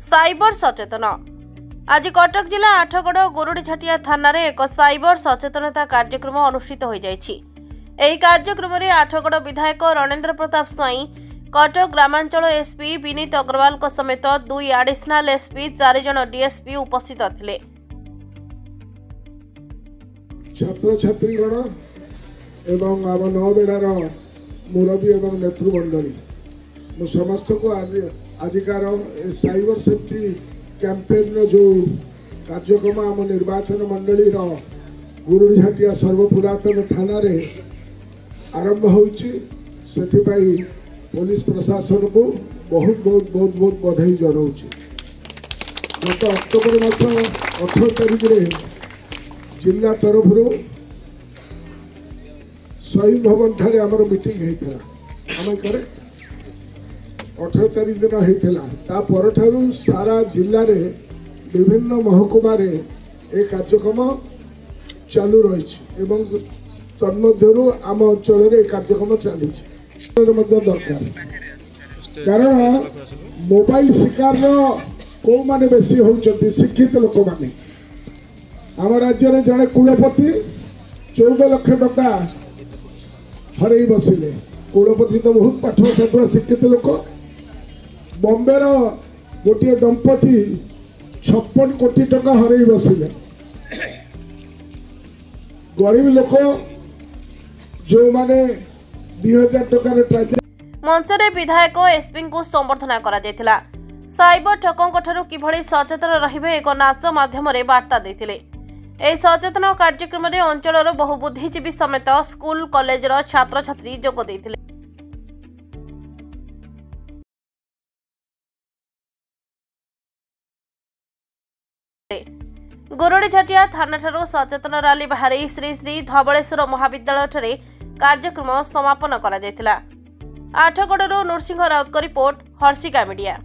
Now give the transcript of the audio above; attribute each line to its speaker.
Speaker 1: Cyber सचेतन आज कटक जिला आठगड़ गोरुड़ीझाटिया थाना एक साइबर सचेतनता कार्यक्रम अनुष्ठित हो जाए। कार्यक्रम में आठगड़ विधायक रणेन्द्र प्रताप स्वाई, कटक ग्रामांचल एसपी विनीत अग्रवाल समेत 2 एडिशनल एसपी 4 जन डीएसपी उपस्थित थे।
Speaker 2: छात्र छात्रीगण एवं आम नौबेड़ार मुरबी एवं नेतृमंडली मु समस्त को आजिकार साइबर सेफ्टी कैंपेन जो कार्यक्रम आम निर्वाचन मंडली गोरुड़ीझाटिया सर्वपुरातन थाना रे आरंभ होइछि। सेथिपाई पुलिस प्रशासन को बहुत बहुत बहुत बहुत बधाई जनाऊछि। गत अक्टोबर मास 18 तारिख रे जिला तरफ शहीद भवन ठारे आमर मीटिंग होता आम करेक्ट 18 तारिख दिन होता सारा जिले रे विभिन्न महकुमा रे एक कार्यक्रम चालू रही तन्मध्य आम अंचल कार्यक्रम चली दरकार कारण मोबाइल शिकार कौ माने बेसी होउछन्ति शिक्षित लोक माने। आम राज्य में जड़े कुलपति 14 लाख टका हरई बसिले। कुलपति तो बहुत पाठ साठुआ शिक्षित लोक। बॉम्बे गोटे दंपति 56 कोटी टका हरई बसिले। गरीब लोक जो माने 2000 टका
Speaker 1: मंच रे विधायक एसपी को संबर्धना करा जायतिला। साइबर ठकों ठारू किभली सचेतन रहिबे एक नाच माध्यम रे वार्ता देथिले। ए सचेतन कार्यक्रम में अंचल बहु बुद्धिजीवी समेत स्कूल कॉलेज छात्र छात्री जोग देथिले। गोरुड़ीझाटिया थाना ठारू सचेतन रैली बाहरी श्री श्री धवलेश्वर महाविद्यालय ठारे कार्यक्रम समापन करा जायतिला। आठगड़रू नृसिंह राउत रिपोर्ट हर्षिका मीडिया।